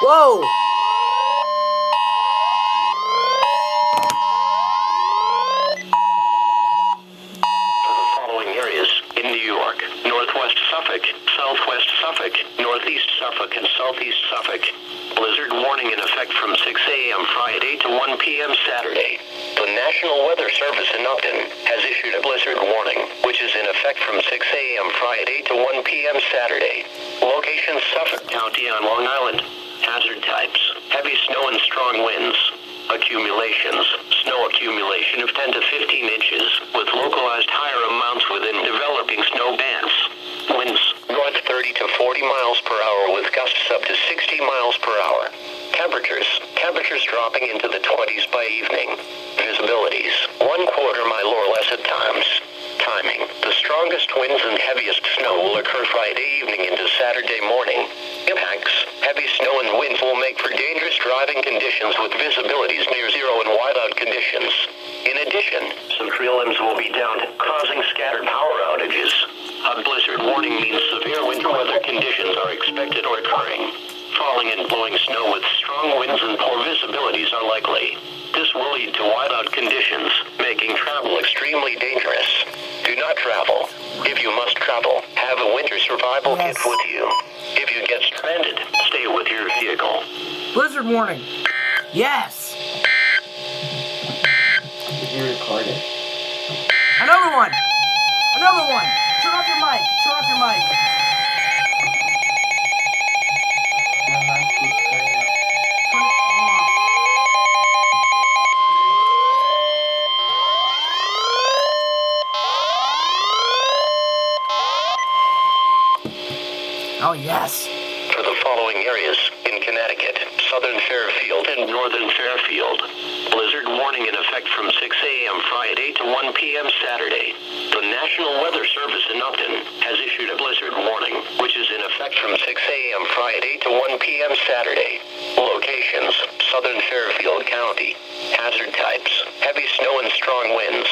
Whoa! For the following areas in New York: Northwest Suffolk, Southwest Suffolk, Northeast Suffolk, and Southeast Suffolk. Blizzard warning in effect from 6 a.m. Friday to 1 p.m. Saturday. The National Weather Service in Upton has issued a blizzard warning, which is in effect from 6 a.m. Friday to 1 p.m. Saturday. Location: Suffolk County on Long Island. Hazard types: heavy snow and strong winds. Accumulations: snow accumulation of 10 to 15 inches, with localized higher amounts within developing snow bands. Winds: north 30 to 40 miles per hour with gusts up to 60 miles per hour. Temperatures dropping into the 20s by evening. Visibilities: 1/4 mile or less at times. Timing: the strongest winds and heaviest snow will occur Friday evening into Saturday morning. Impacts: heavy snow and winds will make for dangerous driving conditions with visibilities near zero and whiteout conditions. In addition, some tree limbs will be downed, causing scattered power outages. A blizzard warning means severe winter weather conditions are expected or occurring. Falling and blowing snow with strong winds and poor visibilities are likely. This will lead to whiteout conditions, making travel extremely dangerous. Do not travel. If you must travel, have a winter survival kit with you. If you get stranded, stay with your vehicle. Blizzard warning. Yes. You recorded. Another one. Another one. Turn off your mic. Turn off your mic. My mic keeps cutting out. Turn it off. Oh, yes. For the following areas in Connecticut, Southern Fairfield and Northern Fairfield. Blizzard warning in effect from 6 a.m. Friday to 1 p.m. Saturday. The National Weather Service in Upton has issued a blizzard warning, which is in effect from 6 a.m. Friday to 1 p.m. Saturday. Locations: Southern Fairfield County. Hazard types: heavy snow and strong winds.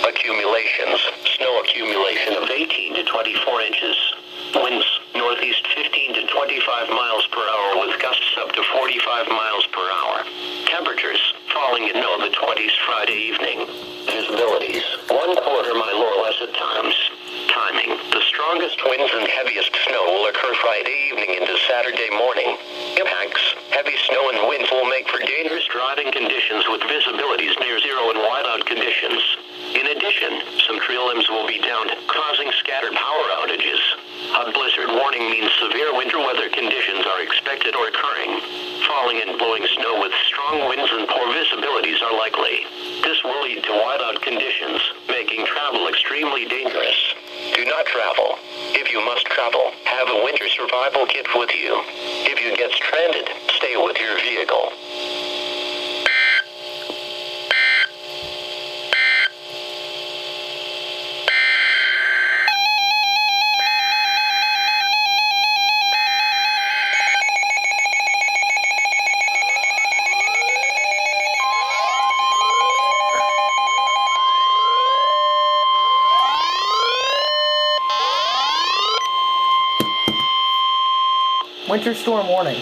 Accumulations: snow accumulation of 18 to 24 inches. Winds: northeast 15 to 25 miles per hour with gusts up to 45 miles per hour. Temperatures falling in the 20s Friday evening. Visibilities: 1/4 mile or less at times. Timing: the strongest winds and heaviest snow will occur Friday evening into Saturday morning. Impacts: heavy snow and winds will make for dangerous driving conditions with visibilities near zero and whiteout conditions. In addition, some tree limbs will be downed, causing scattered power outages. A blizzard warning means severe winter weather conditions are expected or occurring. Falling and blowing snow with strong winds and poor visibilities are likely. This will lead to whiteout conditions, making travel extremely dangerous. Do not travel. If you must travel, have a winter survival kit with you. If you get stranded, stay with your vehicle. Winter storm warning.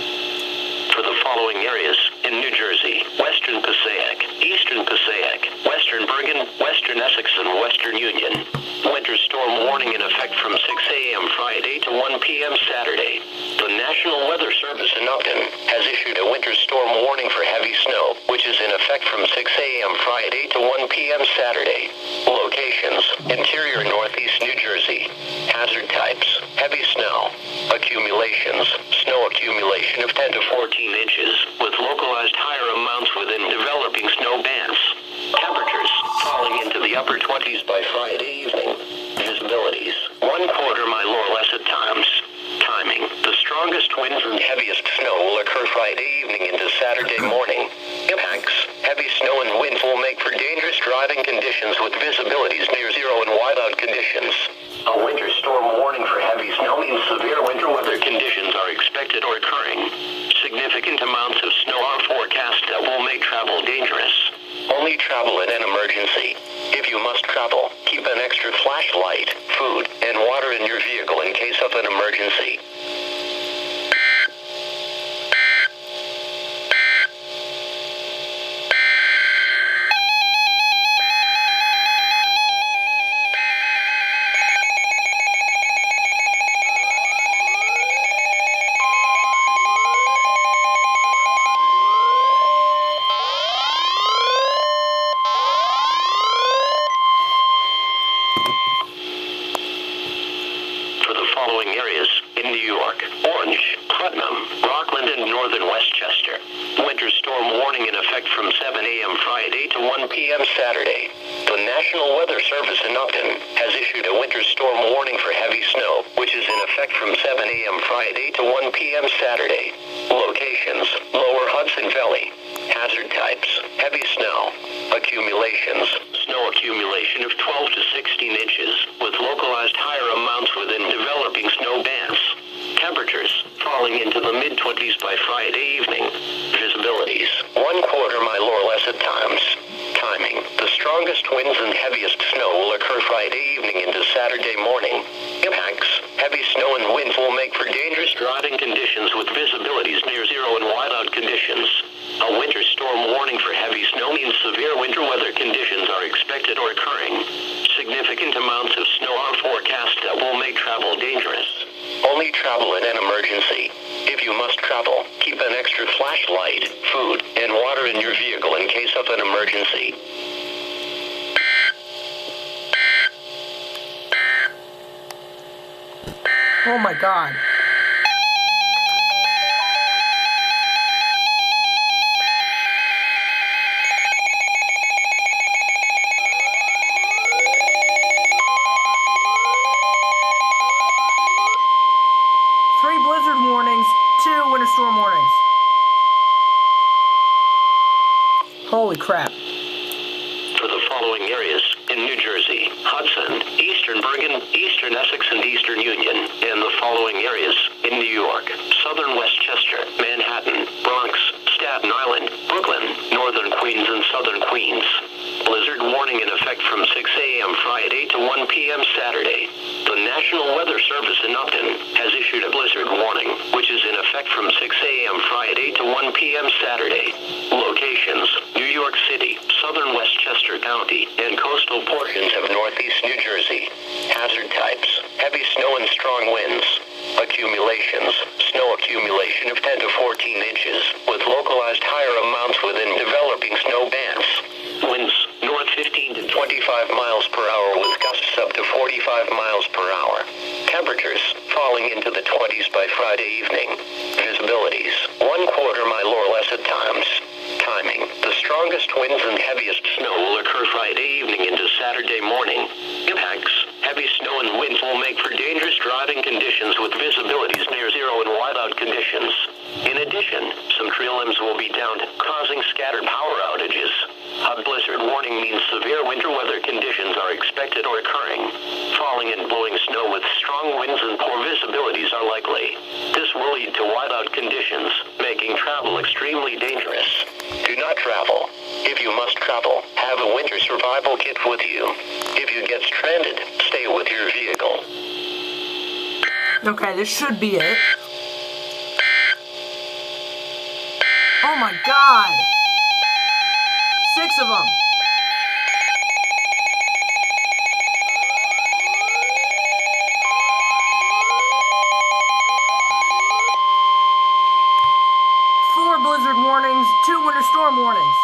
For the following areas in New Jersey: Western Passaic, Eastern Passaic, Western Bergen, Western Essex, and Western Union. Winter storm warning in effect from 6 a.m. Friday to 1 p.m. Saturday. The National Weather Service in Upton has issued a winter storm warning for heavy snow, which is in effect from 6 a.m. Friday to 1 p.m. Saturday. Locations: interior northeast New Jersey. Hazard types: heavy snow. Accumulations: snow accumulation of 10 to 14 inches, with localized higher amounts within developing snow bands. Temperatures falling into the upper 20s by Friday evening. Visibilities: 1/4 mile or less at times. Timing: the strongest winds and heaviest snow will occur Friday evening into Saturday morning. Impacts: heavy snow and winds will make for dangerous driving conditions with visibilities near zero and whiteout conditions. A winter storm warning for heavy snow means severe winter weather conditions are expected or occurring. Significant amounts of snow are forecast that will make travel dangerous. Only travel in an emergency. If you must travel, keep an extra flashlight, food, and water in your vehicle in case of an emergency. Putnam, Rockland, and northern Westchester. Winter storm warning in effect from 7 a.m. Friday to 1 p.m. Saturday. The National Weather Service in Upton has issued a winter storm warning for heavy snow, which is in effect from 7 a.m. Friday to 1 p.m. Saturday. Locations: Lower Hudson Valley. Hazard types: heavy snow. Accumulations: snow accumulation of 12 to 16 inches, with localized higher amounts within developing snow bands. Temperatures falling into the mid-20s by Friday evening. Visibilities: 1/4 mile or less at times. Timing: the strongest winds and heaviest snow will occur Friday evening into Saturday morning. Impacts: heavy snow and winds will make for dangerous driving conditions with visibilities near zero and whiteout conditions. A winter storm warning for heavy snow means severe winter weather conditions are expected or occurring. Significant amounts of snow are forecast that will make travel dangerous. Only travel in an emergency. If you must travel, keep an extra flashlight, food, and water in your vehicle in case of an emergency. Oh my God. Blizzard warnings, 2 winter storm warnings. Holy crap. For the following areas in New Jersey: Hudson, Eastern Bergen, Eastern Essex, and Eastern Union, and the following areas in New York: Southern Westchester, Manhattan, Bronx, Staten Island, Brooklyn, Northern Queens, and Southern Queens. Blizzard warning in effect from 6 a.m. Friday to 1 p.m. Saturday. The National Weather Service in Upton has issued a blizzard warning, which is in effect from 6 a.m. Friday to 1 p.m. Saturday. Locations: New York City, Southern Westchester County, and coastal portions of Northeast New Jersey. Hazard types: heavy snow and strong winds. Accumulations: snow accumulation of 10 to 14 inches, with localized higher amounts within developing snow bands. Winds north 15 to 25 miles per hour with gusts up to 45 miles per hour. Temperatures falling into the 20s by Friday evening. Visibilities: 1/4 mile or less at times. Timing: the strongest winds and heaviest snow will occur Friday evening into Saturday morning. Impacts: heavy snow and winds will make for dangerous driving conditions with visibilities near zero and whiteout conditions. In addition, some tree limbs will be downed, causing scattered power outages. A blizzard warning means severe winter weather conditions are expected or occurring. Falling and blowing snow with strong winds and poor visibilities are likely. This will lead to whiteout conditions, making travel extremely dangerous. Do not travel. If you must travel, have a winter survival kit with you. If you get stranded, stay with your vehicle. Okay, this should be it. Oh my God! 6 of them! Blizzard warnings, 2 winter storm warnings.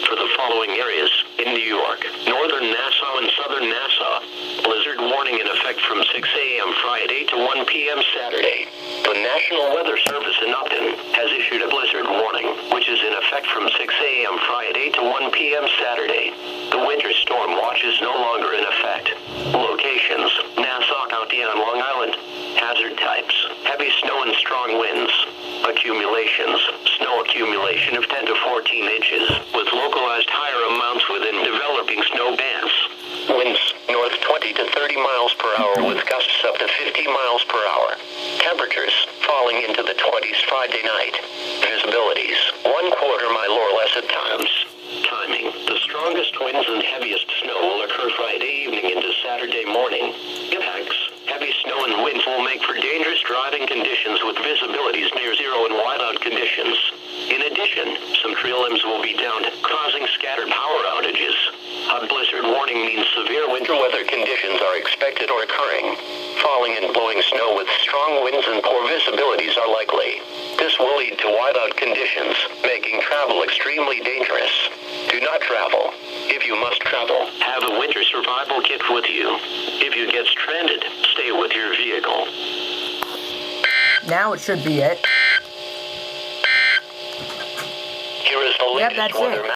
For the following areas in New York: Northern Nassau and Southern Nassau. Blizzard warning in effect from 6 a.m. Friday to 1 p.m. Saturday. The National Weather Service in Upton has issued a blizzard warning, which is in effect from 6 a.m. Friday to 1 p.m. Saturday. The winter storm watch is no longer in effect. Locations: Nassau County on Long Island. Hazard types: heavy snow and strong winds. Accumulations: snow accumulation of 10 to 14 inches, with localized higher amounts within developing snow bands. Winds north 20 to 30 miles per hour with gusts up to 50 miles per hour. Temperatures falling into the 20s Friday night. Visibilities: 1/4 mile or less at times. Timing: the strongest winds and heaviest snow will occur Friday evening into Saturday morning. Impacts: heavy snow and winds will make for dangerous driving conditions with visibilities near zero and whiteout conditions. In addition, some tree limbs will be downed, causing scattered power outages. A blizzard warning means severe winter weather conditions are expected or occurring. Falling and blowing snow with strong winds and poor visibilities are likely. This will lead to whiteout conditions, making travel extremely dangerous. Do not travel. If you must travel, have a winter survival kit with you. If you get stranded, stay with your Now it should be it. Here is the Yep, latest that's weather it.